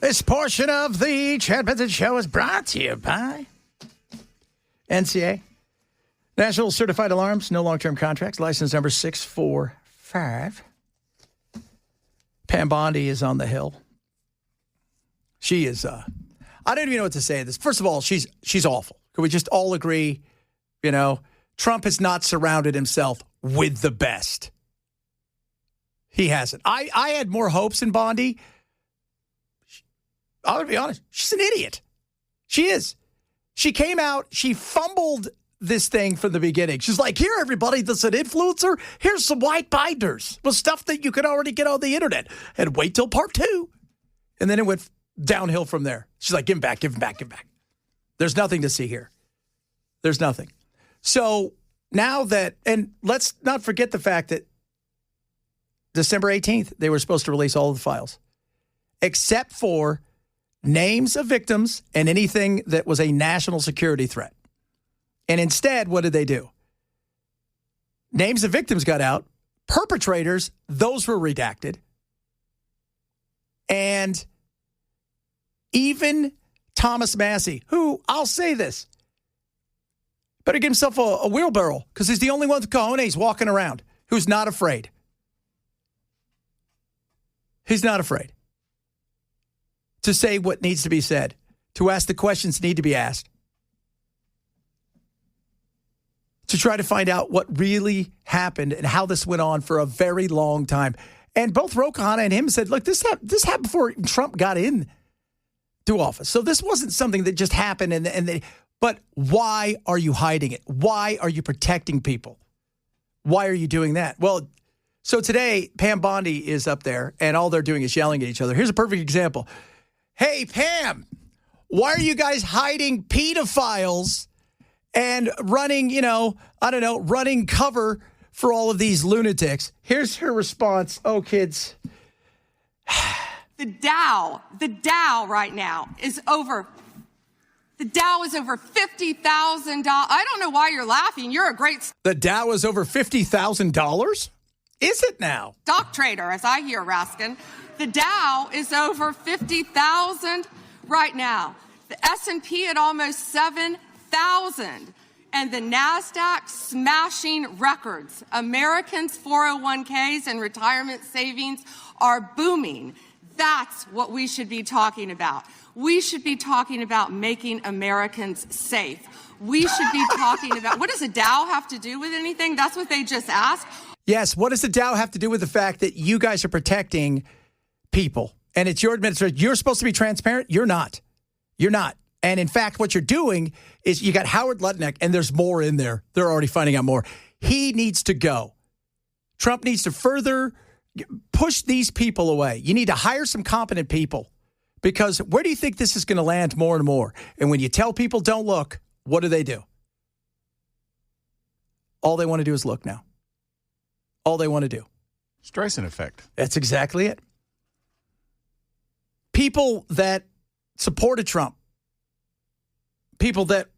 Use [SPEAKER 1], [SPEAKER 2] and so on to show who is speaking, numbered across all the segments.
[SPEAKER 1] This portion of the Chad Benson Show is brought to you by NCA. National Certified Alarms, no long-term contracts, license number 645. Pam Bondi is on the Hill. She is, I don't even know what to say to this. First of all, she's awful. Can we just all agree, Trump has not surrounded himself with the best. He hasn't. I had more hopes in Bondi. I'm going to be honest. She's an idiot. She is. She came out. She fumbled this thing from the beginning. She's like, here, everybody that's an influencer. Here's some white binders with stuff that you could already get on the internet. And wait till part 2. And then it went downhill from there. She's like, give him back, give him back, give him back. There's nothing to see here. There's nothing. So now that, and let's not forget the fact that December 18th, they were supposed to release all of the files, except for names of victims and anything that was a national security threat. And instead, what did they do? Names of victims got out. Perpetrators, those were redacted. And even Thomas Massey, who, I'll say this, better get himself a wheelbarrow because he's the only one with cojones walking around who's not afraid. He's not afraid to say what needs to be said, to ask the questions that need to be asked, to try to find out what really happened and how this went on for a very long time. And both Ro Khanna and him said, look, this happened before Trump got in to office. So this wasn't something that just happened. But why are you hiding it? Why are you protecting people? Why are you doing that? Well, so today, Pam Bondi is up there, and all they're doing is yelling at each other. Here's a perfect example. Hey, Pam, why are you guys hiding pedophiles and running, running cover for all of these lunatics? Here's her response. Oh, kids.
[SPEAKER 2] The Dow right now is over. The Dow is over $50,000. I don't know why you're laughing. You're a great
[SPEAKER 1] The Dow is over $50,000? Is it now?
[SPEAKER 2] Stock trader, as I hear, Raskin. The Dow is over 50,000 right now. The S&P at almost 7,000. And the NASDAQ smashing records. Americans' 401ks and retirement savings are booming. That's what we should be talking about. We should be talking about making Americans safe. We should be talking about, what does the Dow have to do with anything? That's what they just asked.
[SPEAKER 1] Yes, what does the Dow have to do with the fact that you guys are protecting people? And it's your administration. You're supposed to be transparent. You're not. You're not. And in fact, what you're doing is you got Howard Lutnick, and there's more in there. They're already finding out more. He needs to go. Trump needs to further push these people away. You need to hire some competent people, because where do you think this is going to land more and more? And when you tell people don't look, what do? All they want to do is look now. All they want to do.
[SPEAKER 3] Streisand effect.
[SPEAKER 1] That's exactly it. People that supported Trump, people that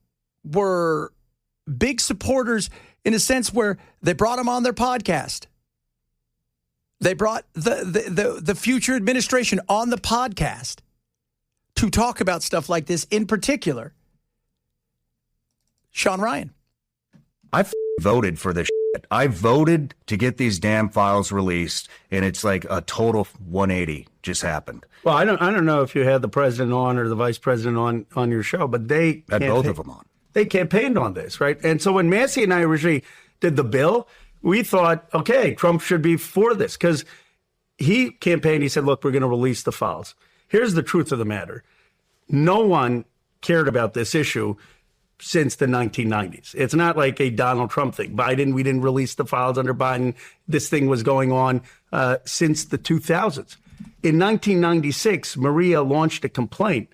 [SPEAKER 1] were big supporters in a sense where they brought him on their podcast. They brought the future administration on the podcast to talk about stuff like this, in particular, Sean Ryan.
[SPEAKER 4] I voted for this shit. I voted to get these damn files released, and it's like a total 180 just happened.
[SPEAKER 5] Well, I don't know if you had the president on or the vice president on your show, but they
[SPEAKER 4] had both of them on.
[SPEAKER 5] They campaigned on this, right? And so when Massey and I originally did the bill, we thought, okay, Trump should be for this, because he campaigned. He said, look, we're going to release the files. Here's the truth of the matter. No one cared about this issue since the 1990s. It's not like a Donald Trump thing. We didn't release the files under Biden. This thing was going on since the 2000s. In 1996, Maria launched a complaint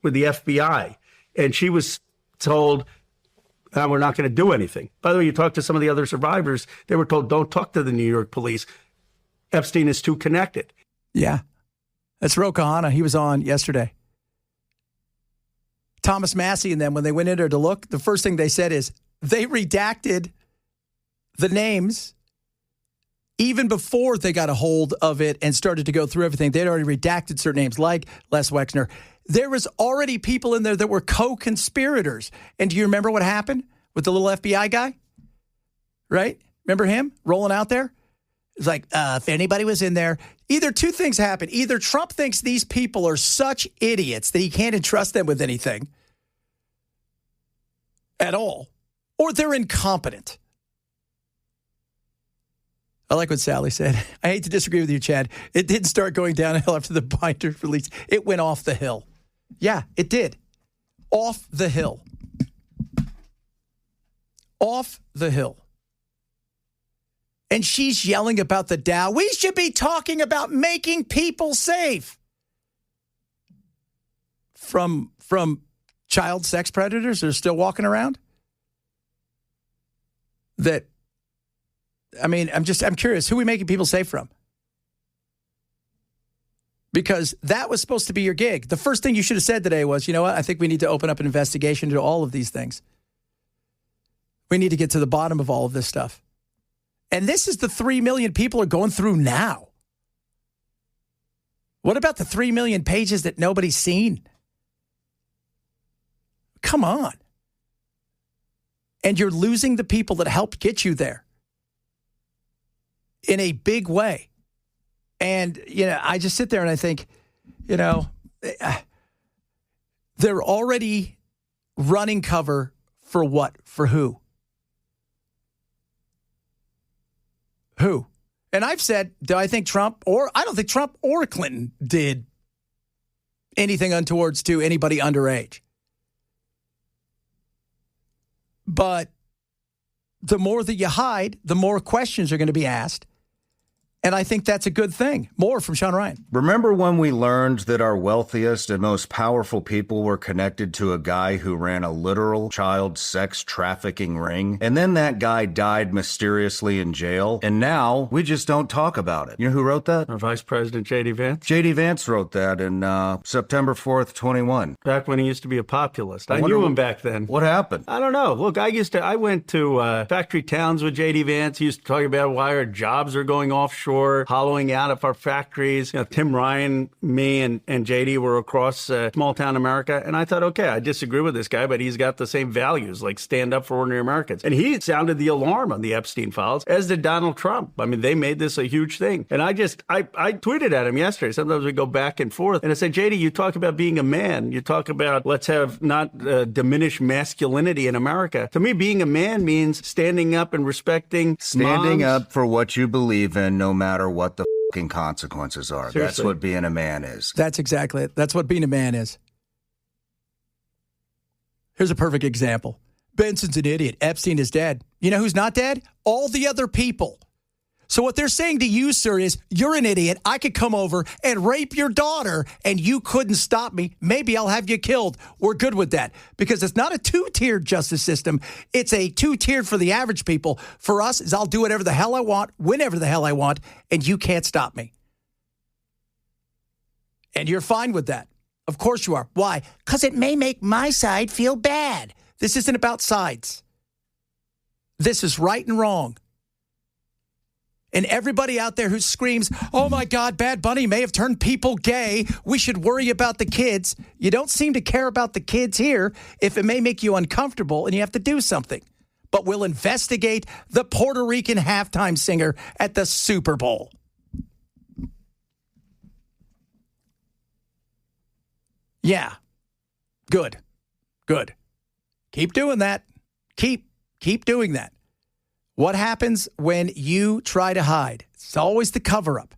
[SPEAKER 5] with the FBI, and she was told, we're not going to do anything. By the way, you talk to some of the other survivors, they were told, don't talk to the New York police. Epstein is too connected.
[SPEAKER 1] Yeah. That's Ro Khanna. He was on yesterday. Thomas Massey and them, when they went in there to look, the first thing they said is they redacted the names even before they got a hold of it and started to go through everything, they'd already redacted certain names like Les Wexner. There was already people in there that were co-conspirators. And do you remember what happened with the little FBI guy? Right? Remember him rolling out there? It's like, if anybody was in there, either two things happen. Either Trump thinks these people are such idiots that he can't entrust them with anything at all, or they're incompetent. I like what Sally said. I hate to disagree with you, Chad. It didn't start going downhill after the binder release. It went off the hill. Yeah, it did. Off the hill. Off the hill. And she's yelling about the Dow. We should be talking about making people safe. From child sex predators that are still walking around? I'm curious, who are we making people safe from? Because that was supposed to be your gig. The first thing you should have said today was, you know what, I think we need to open up an investigation into all of these things. We need to get to the bottom of all of this stuff. And this is the 3 million people are going through now. What about the 3 million pages that nobody's seen? Come on. And you're losing the people that helped get you there in a big way. And, I just sit there and I think, they're already running cover for what? For who? Who? And I've said, I don't think Trump or Clinton did anything untowards to anybody underage. But the more that you hide, the more questions are going to be asked. And I think that's a good thing. More from Sean Ryan.
[SPEAKER 4] Remember when we learned that our wealthiest and most powerful people were connected to a guy who ran a literal child sex trafficking ring? And then that guy died mysteriously in jail. And now we just don't talk about it. You know who wrote that?
[SPEAKER 5] Our Vice President J.D. Vance.
[SPEAKER 4] J.D. Vance wrote that in September 4th, 21.
[SPEAKER 5] Back when he used to be a populist. I knew him back then.
[SPEAKER 4] What happened?
[SPEAKER 5] I don't know. Look, I went to factory towns with J.D. Vance. He used to talk about why our jobs are going offshore, hollowing out of our factories. Tim Ryan, me, and JD were across small town America. And I thought, okay, I disagree with this guy, but he's got the same values, like stand up for ordinary Americans. And he sounded the alarm on the Epstein files, as did Donald Trump. I mean, they made this a huge thing. And I tweeted at him yesterday. Sometimes we go back and forth. And I said, JD, you talk about being a man. You talk about let's have not diminish masculinity in America. To me, being a man means standing up and respecting
[SPEAKER 4] Standing
[SPEAKER 5] moms.
[SPEAKER 4] up for what you believe in, no matter what the fucking consequences are.
[SPEAKER 5] Seriously.
[SPEAKER 4] That's what being a man is.
[SPEAKER 1] That's exactly it. That's what being a man is. Here's a perfect example. Benson's an idiot. Epstein is dead. You know who's not dead? All the other people. So what they're saying to you, sir, is you're an idiot. I could come over and rape your daughter and you couldn't stop me. Maybe I'll have you killed. We're good with that because it's not a two-tiered justice system. It's a two-tiered for the average people. For us, is I'll do whatever the hell I want, whenever the hell I want, and you can't stop me. And you're fine with that. Of course you are. Why? Because it may make my side feel bad. This isn't about sides. This is right and wrong. And everybody out there who screams, oh my God, Bad Bunny may have turned people gay. We should worry about the kids. You don't seem to care about the kids here if it may make you uncomfortable and you have to do something. But we'll investigate the Puerto Rican halftime singer at the Super Bowl. Yeah. Good. Keep doing that. Keep doing that. What happens when you try to hide? It's always the cover-up.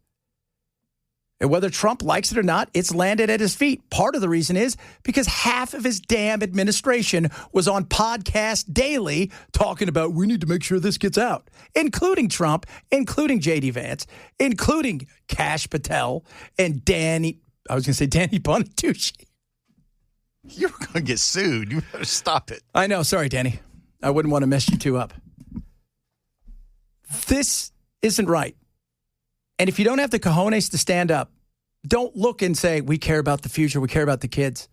[SPEAKER 1] And whether Trump likes it or not, it's landed at his feet. Part of the reason is because half of his damn administration was on podcast daily talking about we need to make sure this gets out, including Trump, including J.D. Vance, including Kash Patel, and Danny Bonaduce.
[SPEAKER 3] You're going to get sued. You better stop it.
[SPEAKER 1] I know. Sorry, Danny. I wouldn't want to mess you two up. This isn't right. And if you don't have the cojones to stand up, don't look and say, we care about the future, we care about the kids.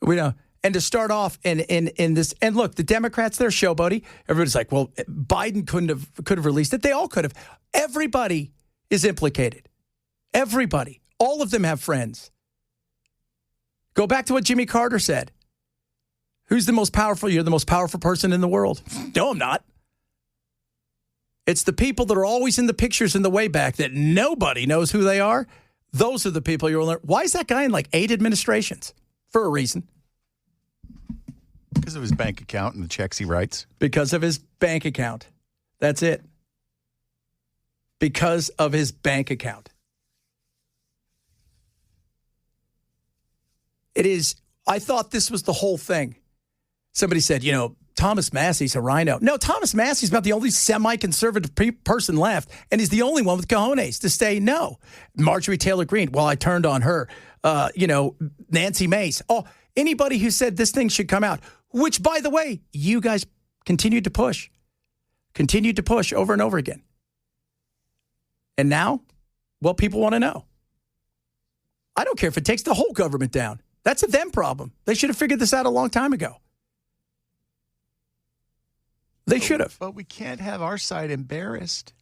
[SPEAKER 1] We know. And to start off in this, and look, the Democrats, they're showboaty. Everybody's like, well, Biden could have released it. They all could have. Everybody is implicated. Everybody. All of them have friends. Go back to what Jimmy Carter said. Who's the most powerful? You're the most powerful person in the world. No, I'm not. It's the people that are always in the pictures in the way back that nobody knows who they are. Those are the people you'll learn. Why is that guy in like 8 administrations? For a reason.
[SPEAKER 3] Because of his bank account and the checks he writes.
[SPEAKER 1] Because of his bank account. That's it. Because of his bank account. It is, I thought this was the whole thing. Somebody said, Thomas Massey's a rhino. No, Thomas Massey's about the only semi-conservative person left, and he's the only one with cojones to say no. Marjorie Taylor Greene, well, I turned on her. Nancy Mace. Oh, anybody who said this thing should come out, which, by the way, you guys continued to push over and over again. And now, well, people want to know. I don't care if it takes the whole government down. That's a them problem. They should have figured this out a long time ago. They should have.
[SPEAKER 3] But we can't have our side embarrassed.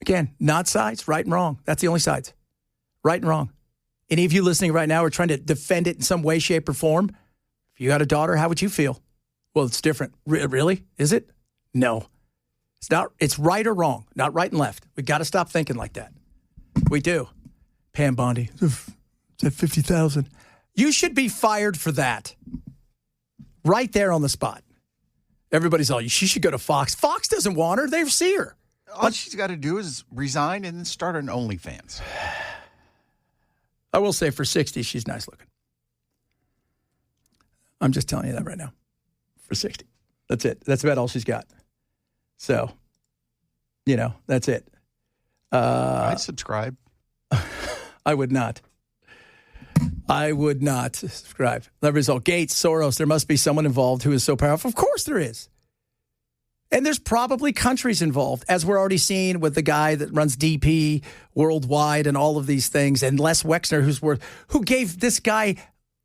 [SPEAKER 1] Again, not sides, right and wrong. That's the only sides. Right and wrong. Any of you listening right now are trying to defend it in some way, shape, or form. If you had a daughter, how would you feel? Well, it's different. Really? Is it? No. It's not. It's right or wrong, not right and left. We got to stop thinking like that. We do. Pam Bondi, it's at 50,000. You should be fired for that. Right there on the spot. Everybody's all, she should go to Fox. Fox doesn't want her. They see her.
[SPEAKER 3] All she's got to do is resign and then start an OnlyFans.
[SPEAKER 1] I will say for 60, she's nice looking. I'm just telling you that right now. For 60. That's it. That's about all she's got. So, that's it.
[SPEAKER 3] I'd subscribe.
[SPEAKER 1] I would not. I would not subscribe. The result, Gates, Soros, there must be someone involved who is so powerful. Of course there is. And there's probably countries involved, as we're already seeing with the guy that runs DP worldwide and all of these things, and Les Wexner, who gave this guy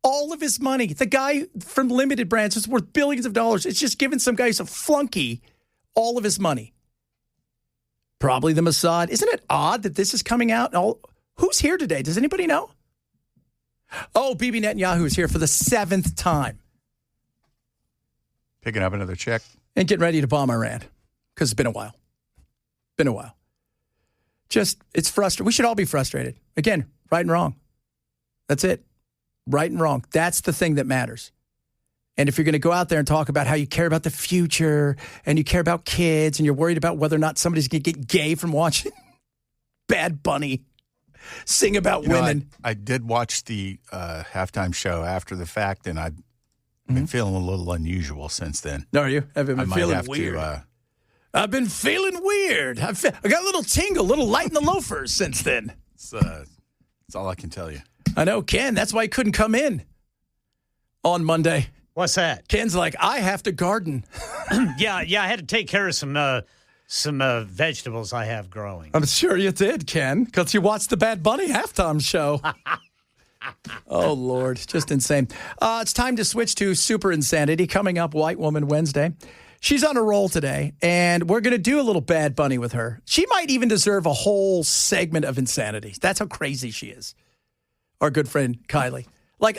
[SPEAKER 1] all of his money. The guy from Limited Brands is worth billions of dollars. It's just giving some guy who's a flunky all of his money. Probably the Mossad. Isn't it odd that this is coming out? Who's here today? Does anybody know? Oh, Bibi Netanyahu is here for the 7th time.
[SPEAKER 3] Picking up another check.
[SPEAKER 1] And getting ready to bomb Iran. Because it's been a while. It's frustrating. We should all be frustrated. Again, right and wrong. That's it. Right and wrong. That's the thing that matters. And if you're going to go out there and talk about how you care about the future and you care about kids and you're worried about whether or not somebody's going to get gay from watching Bad Bunny sing about women.
[SPEAKER 3] I did watch the halftime show after the fact, and I've been feeling a little unusual since then.
[SPEAKER 1] Are you? Have you been feeling weird? I've been feeling weird. I got a little tingle, a little light in the loafers since then.
[SPEAKER 3] That's all I can tell you.
[SPEAKER 1] I know, Ken. That's why he couldn't come in on Monday.
[SPEAKER 6] What's that?
[SPEAKER 1] Ken's like, I have to garden.
[SPEAKER 6] Yeah, I had to take care of some vegetables I have growing.
[SPEAKER 1] I'm sure you did, Ken, because you watched the Bad Bunny halftime show. Oh, Lord. Just insane. It's time to switch to Super Insanity. Coming up, White Woman Wednesday. She's on a roll today, and we're going to do a little Bad Bunny with her. She might even deserve a whole segment of insanity. That's how crazy she is. Our good friend, Kylie. Like,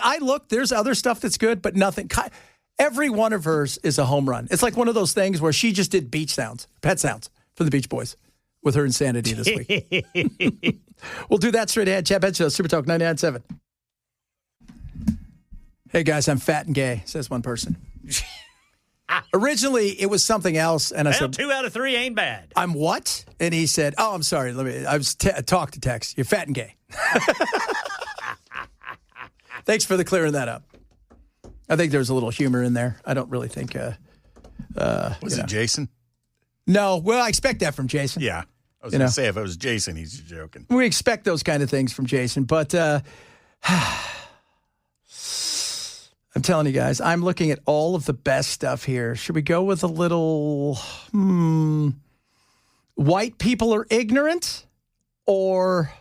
[SPEAKER 1] there's other stuff that's good, but nothing. Every one of hers is a home run. It's like one of those things where she just did pet sounds for the Beach Boys with her insanity this week. We'll do that straight ahead. Chad Benson Show, Super Talk 99.7. Hey, guys, I'm fat and gay, says one person. Originally, it was something else, and I said,
[SPEAKER 6] 2 out of 3 ain't bad.
[SPEAKER 1] I'm what? And he said, oh, I'm sorry. I was talk to text. You're fat and gay. Thanks for clearing that up. I think there's a little humor in there. I don't really think.
[SPEAKER 3] Was it Jason?
[SPEAKER 1] No. Well, I expect that from Jason.
[SPEAKER 3] Yeah. I was going to say, if it was Jason, he's joking.
[SPEAKER 1] We expect those kind of things from Jason. But I'm telling you guys, I'm looking at all of the best stuff here. Should we go with a little white people are ignorant? Or,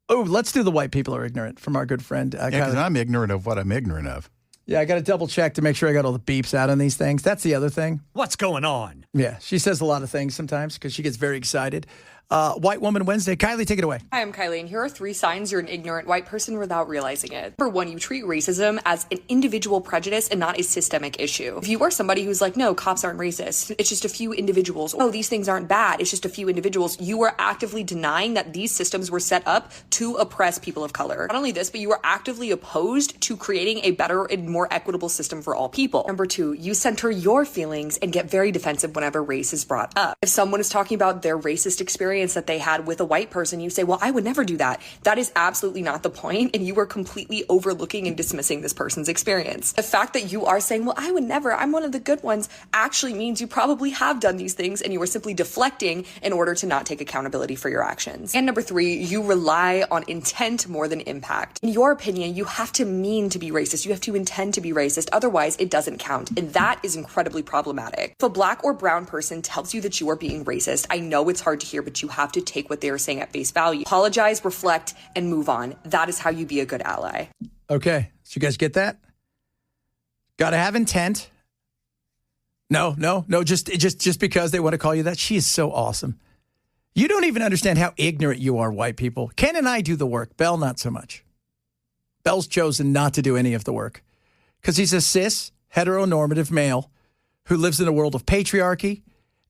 [SPEAKER 1] let's do the white people are ignorant from our good friend.
[SPEAKER 3] Yeah, because I'm ignorant of what I'm ignorant of.
[SPEAKER 1] Yeah, I got to double check to make sure I got all the beeps out on these things. That's the other thing.
[SPEAKER 6] What's going on?
[SPEAKER 1] Yeah, she says a lot of things sometimes because she gets very excited. White Woman Wednesday. Kylie, take it away.
[SPEAKER 7] Hi, I'm Kylie, and here are 3 signs you're an ignorant white person without realizing it. Number 1, you treat racism as an individual prejudice and not a systemic issue. If you are somebody who's like, no, cops aren't racist, it's just a few individuals. Oh, these things aren't bad, it's just a few individuals. You are actively denying that these systems were set up to oppress people of color. Not only this, but you are actively opposed to creating a better and more equitable system for all people. Number 2, you center your feelings and get very defensive whenever race is brought up. If someone is talking about their racist experience that they had with a white person, you say, well, I would never do that. That is absolutely not the point, and you are completely overlooking and dismissing this person's experience. The fact that you are saying, well, I would never, I'm one of the good ones, actually means you probably have done these things, and you are simply deflecting in order to not take accountability for your actions. And number 3, you rely on intent more than impact. In your opinion, you have to mean to be racist. You have to intend to be racist. Otherwise, it doesn't count. And that is incredibly problematic. If a black or brown person tells you that you are being racist, I know it's hard to hear, but you have to take what they are saying at face value. Apologize, reflect, and move on. That is how you be a good ally.
[SPEAKER 1] Okay, so you guys get that? Got to have intent. No, just because they want to call you that. She is so awesome. You don't even understand how ignorant you are, white people. Ken and I do the work. Bell, not so much. Bell's chosen not to do any of the work because he's a cis, heteronormative male who lives in a world of patriarchy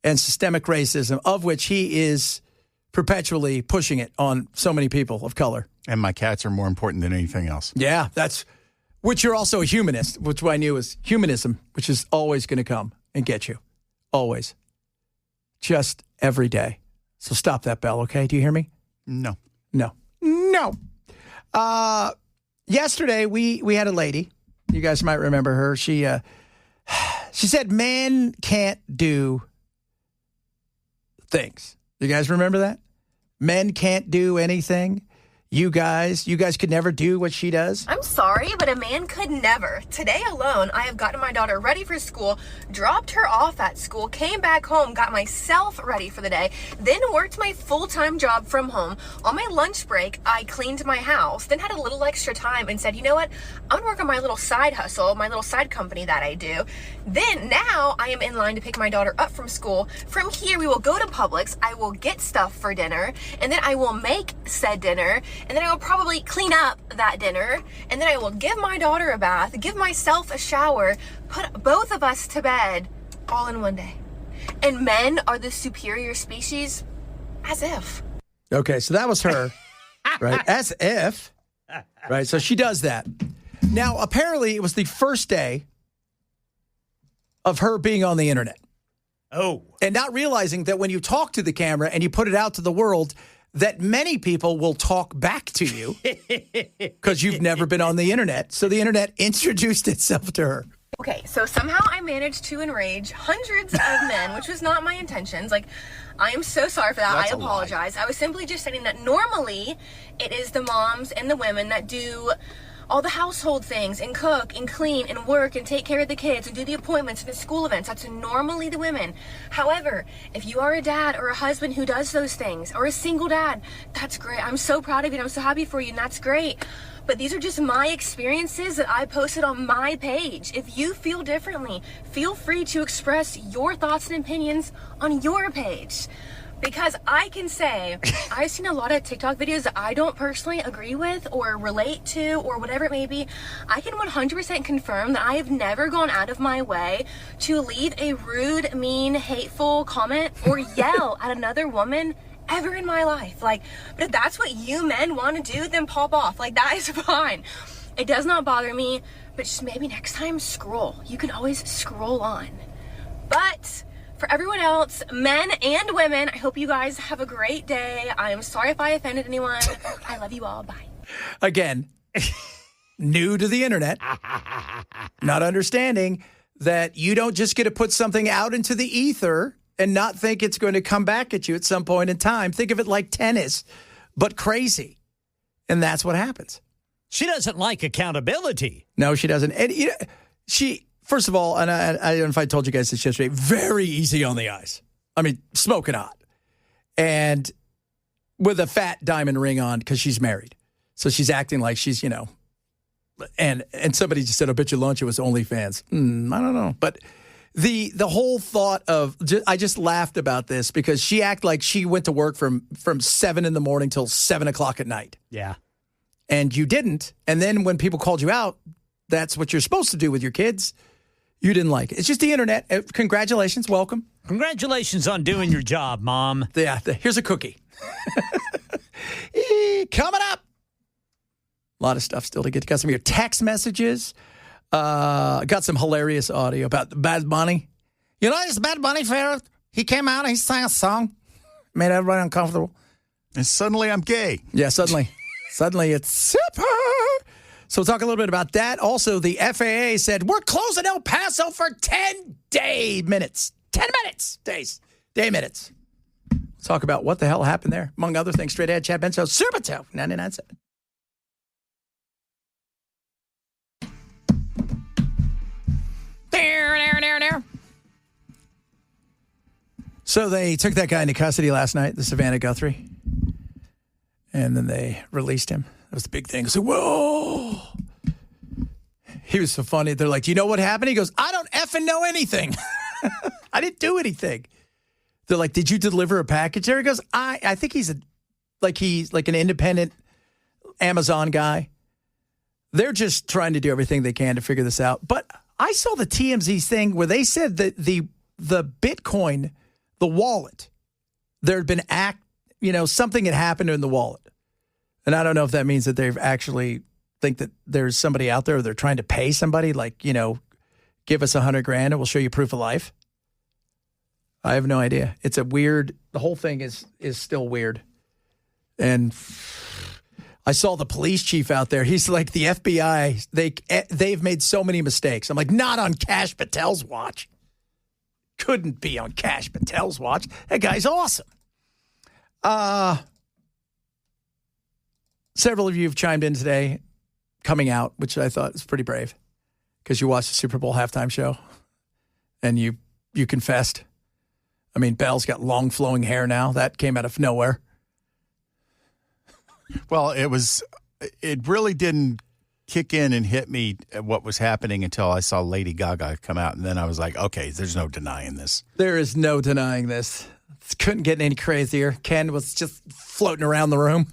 [SPEAKER 1] and systemic racism, of which he is perpetually pushing it on so many people of color.
[SPEAKER 3] And my cats are more important than anything else.
[SPEAKER 1] Yeah, which you're also a humanist, which I knew is humanism, which is always going to come and get you. Always. Just every day. So stop that, Bell, okay? Do you hear me?
[SPEAKER 3] No.
[SPEAKER 1] Yesterday, we had a lady. You guys might remember her. She said men can't do things. You guys remember that? Men can't do anything. You guys could never do what she does.
[SPEAKER 8] I'm sorry, but a man could never. Today alone, I have gotten my daughter ready for school, dropped her off at school, came back home, got myself ready for the day, then worked my full-time job from home. On my lunch break, I cleaned my house, then had a little extra time and said, you know what? I'm gonna work on my little side hustle, my little side company that I do. Then now I am in line to pick my daughter up from school. From here, we will go to Publix. I will get stuff for dinner, and then I will make said dinner. And then I will probably clean up that dinner. And then I will give my daughter a bath, give myself a shower, put both of us to bed all in one day. And men are the superior species? As if.
[SPEAKER 1] Okay, so that was her, right? As if. Right, so she does that. Now, apparently, it was the first day of her being on the internet.
[SPEAKER 6] Oh.
[SPEAKER 1] And not realizing that when you talk to the camera and you put it out to the world, that many people will talk back to you because you've never been on the internet. So the internet introduced itself to her.
[SPEAKER 8] Okay, so somehow I managed to enrage hundreds of men, which was not my intentions. Like, I am so sorry for that.
[SPEAKER 3] That's
[SPEAKER 8] I apologize. I was simply just saying that normally it is the moms and the women that do all the household things and cook and clean and work and take care of the kids and do the appointments and the school events. That's normally the women. However, if you are a dad or a husband who does those things, or a single dad, that's great. I'm so proud of you and I'm so happy for you, and that's great. But these are just my experiences that I posted on my page. If you feel differently, feel free to express your thoughts and opinions on your page. Because I can say, I've seen a lot of TikTok videos that I don't personally agree with or relate to or whatever it may be. I can 100% confirm that I have never gone out of my way to leave a rude, mean, hateful comment or yell at another woman ever in my life. Like, but if that's what you men want to do, then pop off. Like, that is fine. It does not bother me, but just maybe next time scroll. You can always scroll on. But for everyone else, men and women, I hope you guys have a great day. I am sorry if I offended anyone. I love you all. Bye.
[SPEAKER 1] Again, new to the internet, not understanding that you don't just get to put something out into the ether and not think it's going to come back at you at some point in time. Think of it like tennis, but crazy. And that's what happens.
[SPEAKER 6] She doesn't like accountability.
[SPEAKER 1] No, she doesn't. And she, first of all, and I don't know if I told you guys this yesterday, very easy on the eyes. I mean, smoking hot. And with a fat diamond ring on because she's married. So she's acting like she's, And somebody just said, I bet you lunch it was OnlyFans. I don't know. But the whole thought of, I just laughed about this because she acted like she went to work from 7 in the morning till 7 o'clock at night.
[SPEAKER 6] Yeah.
[SPEAKER 1] And you didn't. And then when people called you out, that's what you're supposed to do with your kids. You didn't like it. It's just the internet. Congratulations. Welcome.
[SPEAKER 6] Congratulations on doing your job, Mom.
[SPEAKER 1] Yeah. Here's a cookie. Coming up. A lot of stuff still to get to. Got some of your text messages. Got some hilarious audio about the Bad Bunny. You know this Bad Bunny fair? He came out and he sang a song. Made everybody uncomfortable.
[SPEAKER 3] And suddenly I'm gay.
[SPEAKER 1] Yeah, suddenly. Suddenly it's super. So we'll talk a little bit about that. Also, the FAA said, we're closing El Paso for 10 minutes. 10 minutes. Day minutes. We'll talk about what the hell happened there. Among other things, straight ahead, Chad Benson, Super Tough, 99.7. There. So they took that guy into custody last night, the Savannah Guthrie, and then they released him. That was the big thing. So, whoa. He was so funny. They're like, do you know what happened? He goes, I don't effing know anything. I didn't do anything. They're like, did you deliver a package there? He goes, I think he's like an independent Amazon guy. They're just trying to do everything they can to figure this out. But I saw the TMZ thing where they said that the Bitcoin, the wallet, there had been something had happened in the wallet. And I don't know if that means that they've actually think that there's somebody out there or they're trying to pay somebody like, give us $100,000 and we'll show you proof of life. I have no idea. It's the whole thing is still weird. And I saw the police chief out there. He's like, the FBI, they've made so many mistakes. I'm like, not on Kash Patel's watch. Couldn't be on Kash Patel's watch. That guy's awesome. Several of you have chimed in today, coming out, which I thought was pretty brave, because you watched the Super Bowl halftime show, and you confessed. I mean, Belle's got long flowing hair now. That came out of nowhere.
[SPEAKER 3] Well, it really didn't kick in and hit me at what was happening until I saw Lady Gaga come out, and then I was like, okay, there's no denying this.
[SPEAKER 1] There is no denying this. Couldn't get any crazier. Ken was just floating around the room.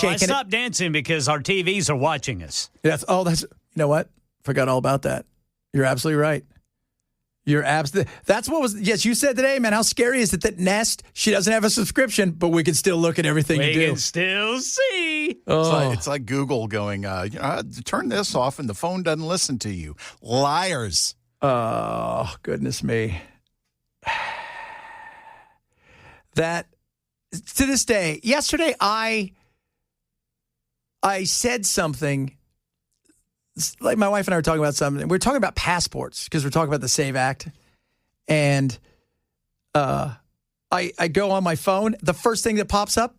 [SPEAKER 6] I stopped dancing because our TVs are watching us.
[SPEAKER 1] You know what? Forgot all about that. You're absolutely right. That's what was, yes, you said today, man, how scary is it that Nest, she doesn't have a subscription, but we can still look at everything you do.
[SPEAKER 6] We can still see.
[SPEAKER 1] Oh.
[SPEAKER 3] It's like Google going, turn this off and the phone doesn't listen to you. Liars.
[SPEAKER 1] Oh, goodness me. That, to this day, yesterday I said something, like my wife and I were talking about something. We were talking about passports because we're talking about the SAVE Act. And I go on my phone. The first thing that pops up,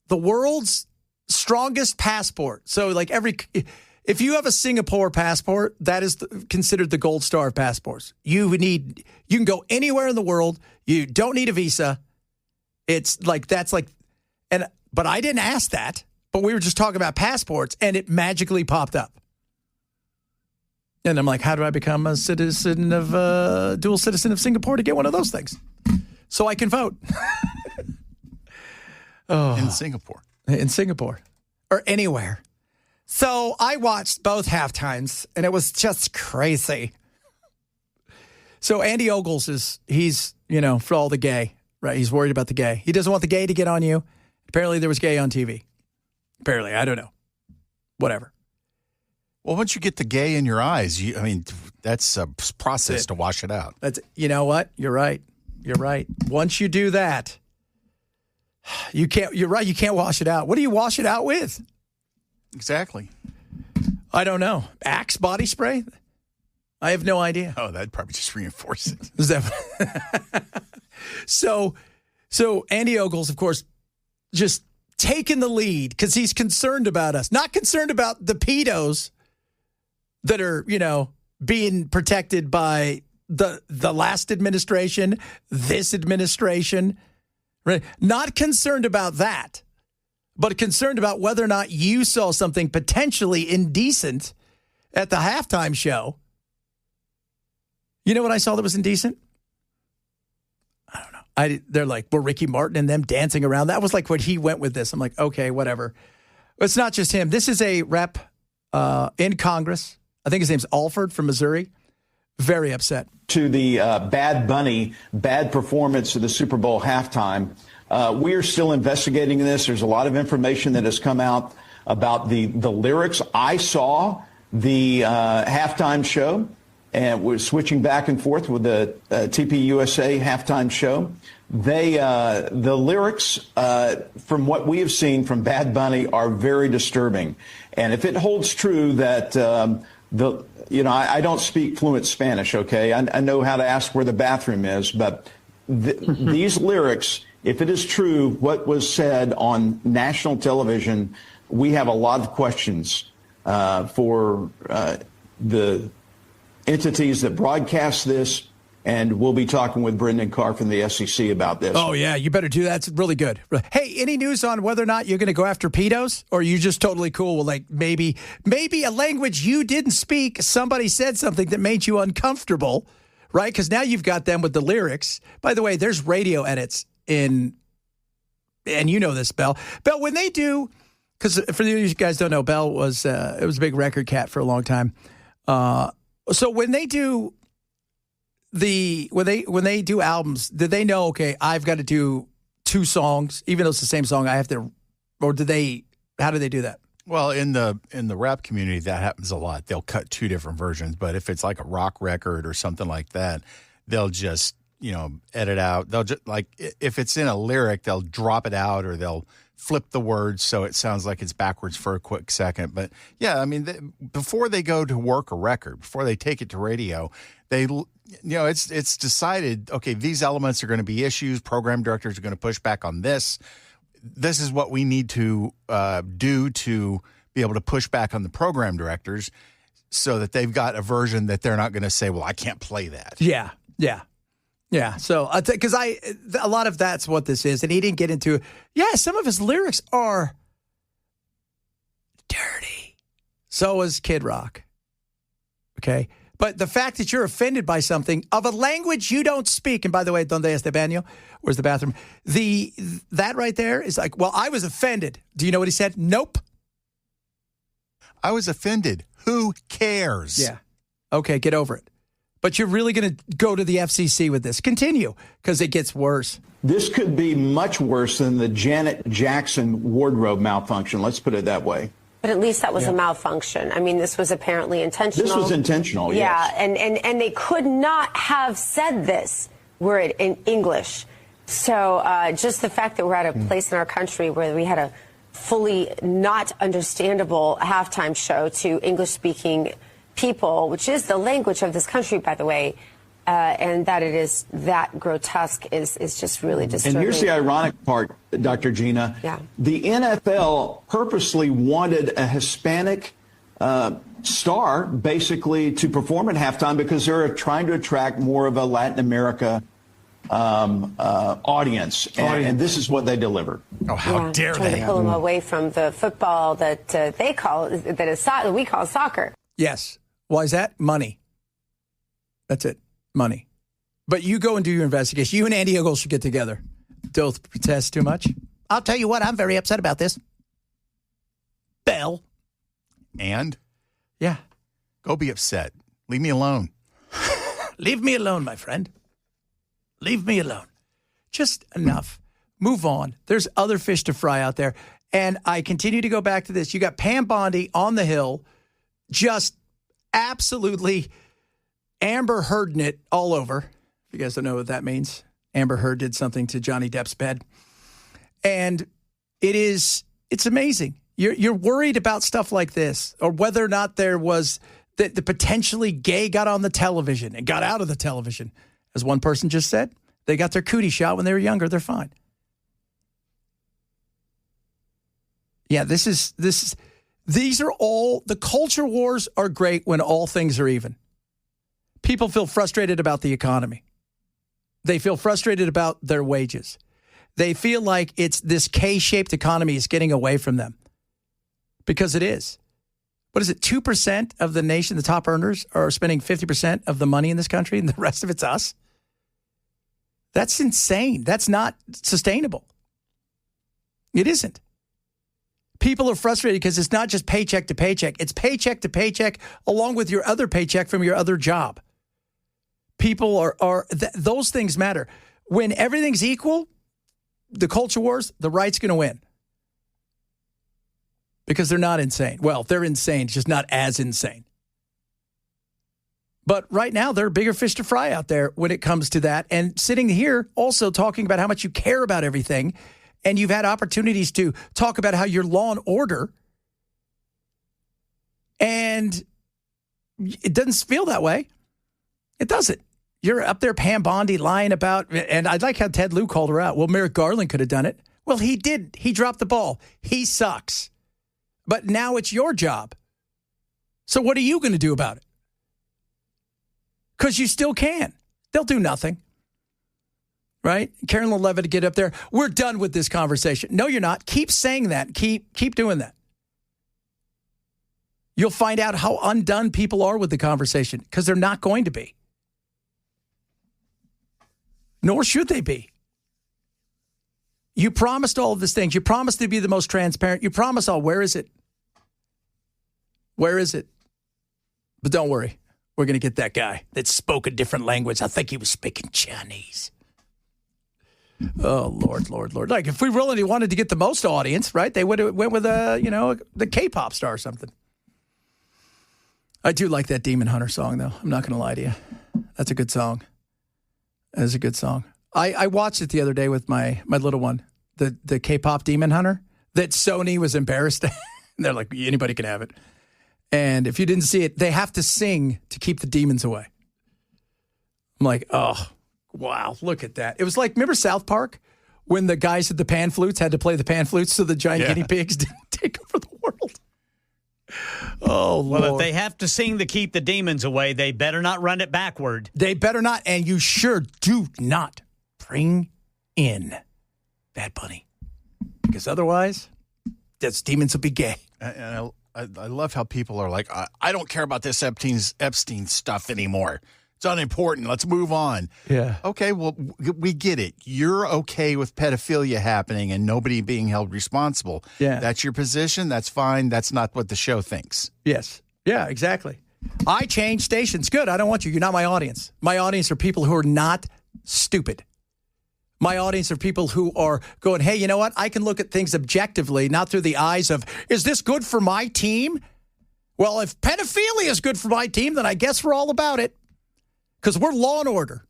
[SPEAKER 1] the world's strongest passport. So like if you have a Singapore passport, that is considered the gold star of passports. You can go anywhere in the world. You don't need a visa. It's like, but I didn't ask that. But we were just talking about passports, and it magically popped up. And I'm like, how do I become a dual citizen of Singapore to get one of those things? So I can vote.
[SPEAKER 3] In Singapore.
[SPEAKER 1] In Singapore. Or anywhere. So I watched both halftimes, and it was just crazy. So Andy Ogles he's for all the gay, right? He's worried about the gay. He doesn't want the gay to get on you. Apparently there was gay on TV. Apparently, I don't know. Whatever.
[SPEAKER 3] Well, once you get the gay in your eyes, that's a process to wash it out.
[SPEAKER 1] You know what? You're right. Once you do that, you're right. You can't wash it out. What do you wash it out with?
[SPEAKER 3] Exactly.
[SPEAKER 1] I don't know. Axe body spray? I have no idea.
[SPEAKER 3] Oh, that'd probably just reinforce it.
[SPEAKER 1] Is that So Andy Ogles, of course, just taking the lead because he's concerned about us, not concerned about the pedos that are, being protected by the last administration, this administration, right? Not concerned about that, but concerned about whether or not you saw something potentially indecent at the halftime show. You know what I saw that was indecent? I don't know. They're like, were Ricky Martin and them dancing around? That was like what he went with this. I'm like, okay, whatever. It's not just him. This is a rep in Congress. I think his name's Alford from Missouri. Very upset.
[SPEAKER 9] To the Bad Bunny, bad performance of the Super Bowl halftime. We are still investigating this. There's a lot of information that has come out about the lyrics. I saw the halftime show and was switching back and forth with the TPUSA halftime show. The lyrics, from what we have seen from Bad Bunny, are very disturbing. And if it holds true that I don't speak fluent Spanish, okay? I know how to ask where the bathroom is, but these lyrics, if it is true what was said on national television, we have a lot of questions for the entities that broadcast this, and we'll be talking with Brendan Carr from the SEC about this.
[SPEAKER 1] Oh, yeah, you better do that. It's really good. Hey, any news on whether or not you're going to go after pedos? Or are you just totally cool with, like, maybe a language you didn't speak, somebody said something that made you uncomfortable, right? Because now you've got them with the lyrics. By the way, there's radio edits in, and you know this, Bell. Bell, when they do, because for you guys don't know, Bell was a big record cat for a long time. So when they do when they do albums, did they know, okay, I've got to do 2 songs, even though it's the same song, I have to, or how do they do that?
[SPEAKER 3] Well, in the rap community, that happens a lot. They'll cut 2 different versions, but if it's like a rock record or something like that, they'll just, edit out. They'll just, like, if it's in a lyric, they'll drop it out or they'll flip the words so it sounds like it's backwards for a quick second. But yeah, I mean, before they go to work a record, before they take it to radio, it's decided, okay, these elements are going to be issues. Program directors are going to push back on this. This is what we need to do to be able to push back on the program directors so that they've got a version that they're not going to say, well, I can't play that.
[SPEAKER 1] Yeah. So, because a lot of that's what this is. And he didn't get into, some of his lyrics are dirty. So is Kid Rock. Okay. But the fact that you're offended by something of a language you don't speak, and by the way, donde este baño? Where's the bathroom? That right there is like, well, I was offended. Do you know what he said? Nope.
[SPEAKER 3] I was offended. Who cares?
[SPEAKER 1] Yeah. Okay, get over it. But you're really going to go to the FCC with this. Continue, because it gets worse.
[SPEAKER 9] This could be much worse than the Janet Jackson wardrobe malfunction. Let's put it that way.
[SPEAKER 10] But at least that was a malfunction. I mean, this was apparently intentional.
[SPEAKER 9] This was intentional,
[SPEAKER 10] yeah,
[SPEAKER 9] yes.
[SPEAKER 10] And they could not have said this were it in English. So just the fact that we're at a place in our country where we had a fully not understandable halftime show to English-speaking people, which is the language of this country, by the way, and that it is that grotesque is just really disturbing.
[SPEAKER 9] And here's the ironic part, Dr. Gina.
[SPEAKER 10] Yeah.
[SPEAKER 9] The NFL purposely wanted a Hispanic star, basically, to perform at halftime because they're trying to attract more of a Latin America audience. And this is what they delivered.
[SPEAKER 3] Oh, how dare
[SPEAKER 10] trying
[SPEAKER 3] they?
[SPEAKER 10] To pull them away from the football that they call, that we call soccer.
[SPEAKER 1] Yes. Why is that? Money. That's it. Money. But you go and do your investigation. You and Andy Ogle should get together. Don't protest too much. I'll tell you what, I'm very upset about this. Bell.
[SPEAKER 3] And?
[SPEAKER 1] Yeah.
[SPEAKER 3] Go be upset. Leave me alone.
[SPEAKER 1] Leave me alone, my friend. Leave me alone. Just enough. Move on. There's other fish to fry out there. And I continue to go back to this. You got Pam Bondi on the Hill, just absolutely Amber Hearding it all over. If you guys don't know what that means, Amber Heard did something to Johnny Depp's bed. And it's amazing. You're worried about stuff like this, or whether or not there was the potentially gay got on the television and got out of the television. As one person just said, they got their cootie shot when they were younger. They're fine. Yeah, these are all, the culture wars are great when all things are even. People feel frustrated about the economy. They feel frustrated about their wages. They feel like it's this K-shaped economy is getting away from them because it is. What is it? 2% of the nation, the top earners, are spending 50% of the money in this country, and the rest of it's us? That's insane. That's not sustainable. It isn't. People are frustrated because it's not just paycheck to paycheck. It's paycheck to paycheck along with your other paycheck from your other job. People those things matter. When everything's equal, the culture wars, the right's going to win. Because they're not insane. Well, they're insane, just not as insane. But right now, there are bigger fish to fry out there when it comes to that. And sitting here also talking about how much you care about everything, and you've had opportunities to talk about how you're law and order, and it doesn't feel that way. It doesn't. You're up there, Pam Bondi, lying about, and I like how Ted Lieu called her out. Well, Merrick Garland could have done it. Well, he did. He dropped the ball. He sucks. But now it's your job. So what are you going to do about it? Because you still can. They'll do nothing. Right? Karen LaLevitt to get up there. We're done with this conversation. No, you're not. Keep saying that. Keep doing that. You'll find out how undone people are with the conversation because they're not going to be. Nor should they be. You promised all of these things. You promised to be the most transparent. You promised all. Where is it? Where is it? But don't worry. We're going to get that guy that spoke a different language. I think he was speaking Chinese. Oh, Lord, Lord, Lord. Like, if we really wanted to get the most audience, right, they would have went with, the K-pop star or something. I do like that Demon Hunter song, though. I'm not going to lie to you. That's a good song. That is a good song. I watched it the other day with my little one, the K-pop Demon Hunter, that Sony was embarrassed. They're like, anybody can have it. And if you didn't see it, they have to sing to keep the demons away. I'm like, oh, wow, look at that. It was like, remember South Park when the guys at the pan flutes had to play the pan flutes so the giant guinea pigs didn't take over the world? Oh, Lord.
[SPEAKER 6] Well, if they have to sing to keep the demons away, they better not run it backward.
[SPEAKER 1] They better not. And you sure do not bring in Bad Bunny. Because otherwise, those demons will be gay.
[SPEAKER 3] And I love how people are like, I don't care about this Epstein stuff anymore. It's unimportant. Let's move on.
[SPEAKER 1] Yeah.
[SPEAKER 3] Okay, well, we get it. You're okay with pedophilia happening and nobody being held responsible.
[SPEAKER 1] Yeah.
[SPEAKER 3] That's your position. That's fine. That's not what the show thinks.
[SPEAKER 1] Yes. Yeah, exactly. I change stations. Good. I don't want you. You're not my audience. My audience are people who are not stupid. My audience are people who are going, hey, you know what? I can look at things objectively, not through the eyes of, is this good for my team? Well, if pedophilia is good for my team, then I guess we're all about it. Because we're law and order.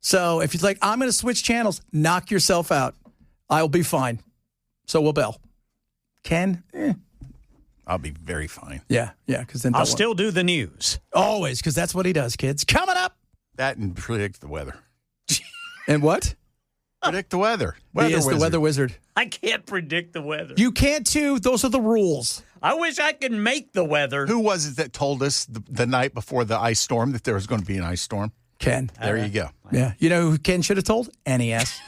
[SPEAKER 1] So if you're like, I'm going to switch channels, knock yourself out. I'll be fine. So will Bell. Ken?
[SPEAKER 3] I'll be very fine.
[SPEAKER 1] Yeah. Because then
[SPEAKER 6] I'll still do the news.
[SPEAKER 1] Always, because that's what he does, kids. Coming up.
[SPEAKER 3] That and predict the weather.
[SPEAKER 1] And what?
[SPEAKER 3] Predict the weather.
[SPEAKER 1] He is the weather wizard.
[SPEAKER 6] I can't predict the weather.
[SPEAKER 1] You can't too. Those are the rules.
[SPEAKER 6] I wish I could make the weather.
[SPEAKER 3] Who was it that told us the night before the ice storm that there was going to be an ice storm?
[SPEAKER 1] Ken.
[SPEAKER 3] There you go.
[SPEAKER 1] Yeah. You know who Ken should have told? NES.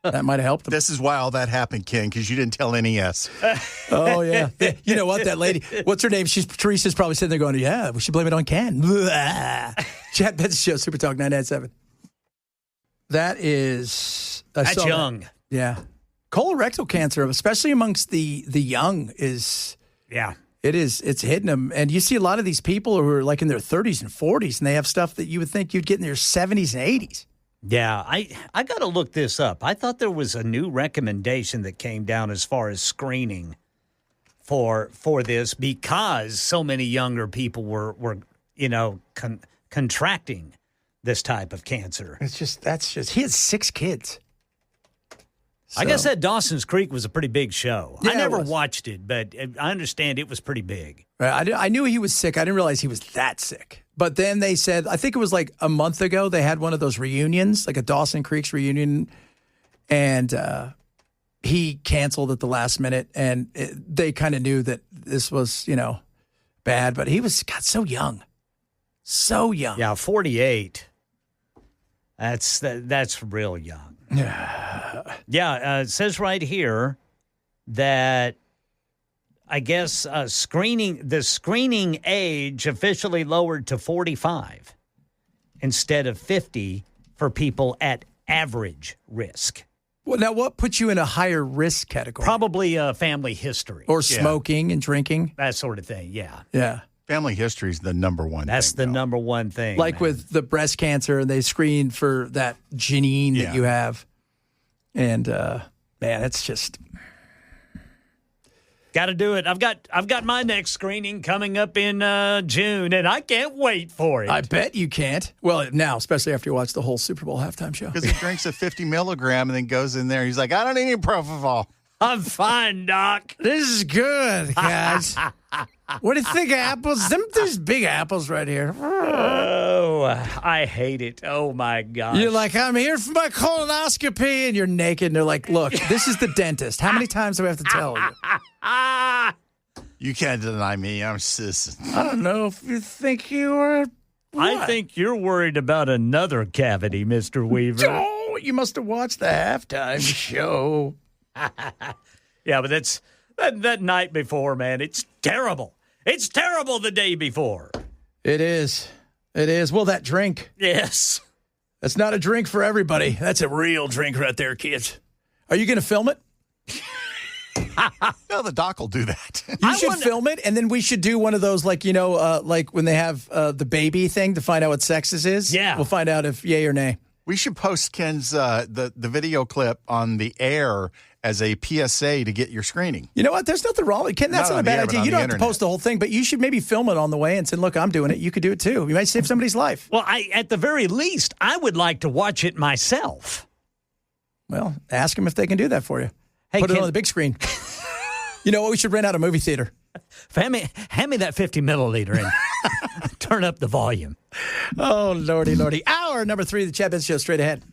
[SPEAKER 1] That might have helped him.
[SPEAKER 3] This is why all that happened, Ken, because you didn't tell NES.
[SPEAKER 1] Oh, yeah. You know what? That lady, what's her name? Teresa's probably sitting there going, yeah, we should blame it on Ken. Chad Benson Show, Super Talk 997. That is...
[SPEAKER 6] That's young.
[SPEAKER 1] Yeah. Colorectal cancer, especially amongst the young, is...
[SPEAKER 6] Yeah.
[SPEAKER 1] It is. It's hitting them. And you see a lot of these people who are like in their 30s and 40s, and they have stuff that you would think you'd get in their 70s and 80s.
[SPEAKER 6] Yeah, I got to look this up. I thought there was a new recommendation that came down as far as screening for this because so many younger people were contracting this type of cancer.
[SPEAKER 1] He has 6 kids. So.
[SPEAKER 6] I guess that Dawson's Creek was a pretty big show.
[SPEAKER 1] Yeah,
[SPEAKER 6] I never watched it, but I understand it was pretty big.
[SPEAKER 1] Right, I knew he was sick. I didn't realize he was that sick. But then they said, I think it was like a month ago, they had one of those reunions, like a Dawson Creek's reunion, and he canceled at the last minute, and they kind of knew that this was, bad. But he got so young. So young.
[SPEAKER 6] Yeah, 48. That's real young. Yeah, it says right here that I guess the screening age officially lowered to 45 instead of 50 for people at average risk.
[SPEAKER 1] Well, now what puts you in a higher risk category?
[SPEAKER 6] Probably family history.
[SPEAKER 1] Or smoking and drinking.
[SPEAKER 6] That sort of thing, yeah.
[SPEAKER 1] Yeah.
[SPEAKER 3] Family history is the number one
[SPEAKER 6] That's
[SPEAKER 3] thing.
[SPEAKER 6] the number one thing.
[SPEAKER 1] Like with the breast cancer, and they screen for that gene that you have. And, man, it's just...
[SPEAKER 6] Got to do it. I've got my next screening coming up in June, and I can't wait for it.
[SPEAKER 1] I bet you can't. Well, now, especially after you watch the whole Super Bowl halftime show.
[SPEAKER 3] Because he drinks a 50 milligram and then goes in there. He's like, I don't need any propofol.
[SPEAKER 6] I'm fine, Doc.
[SPEAKER 1] This is good, guys. What do you think of apples? There's big apples right here.
[SPEAKER 6] Oh, I hate it. Oh, my gosh.
[SPEAKER 1] You're like, I'm here for my colonoscopy, and you're naked, and they're like, look, this is the dentist. How many times do I have to tell you?
[SPEAKER 3] You can't deny me. I'm sis.
[SPEAKER 1] I don't know if you think you are.
[SPEAKER 6] I think you're worried about another cavity, Mr. Weaver.
[SPEAKER 1] Oh, you must have watched the halftime show.
[SPEAKER 6] Yeah, but that's that night before, man. It's terrible. It's terrible the day before.
[SPEAKER 1] It is. It is. Well, that drink.
[SPEAKER 6] Yes.
[SPEAKER 1] That's not a drink for everybody. That's a real drink right there, kids. Are you going to film it?
[SPEAKER 3] No, the doc will do that.
[SPEAKER 1] You should film it, and then we should do one of those, like, you know, like when they have the baby thing to find out what sexes is.
[SPEAKER 6] Yeah.
[SPEAKER 1] We'll find out if yay or nay.
[SPEAKER 3] We should post Ken's the video clip on the air as a PSA to get your screening.
[SPEAKER 1] You know what? There's nothing wrong with it. Ken, that's not a bad idea. You don't have to post the whole thing, but you should maybe film it on the way and say, look, I'm doing it. You could do it too. You might save somebody's life.
[SPEAKER 6] Well, at the very least, I would like to watch it myself.
[SPEAKER 1] Well, ask them if they can do that for you.
[SPEAKER 6] Hey,
[SPEAKER 1] Put it on the big screen. You know what? We should rent out a movie theater.
[SPEAKER 6] Hand me that 50 milliliter and turn up the volume.
[SPEAKER 1] Oh, lordy, lordy. Hour number 3 of the Chad Benson Show straight ahead.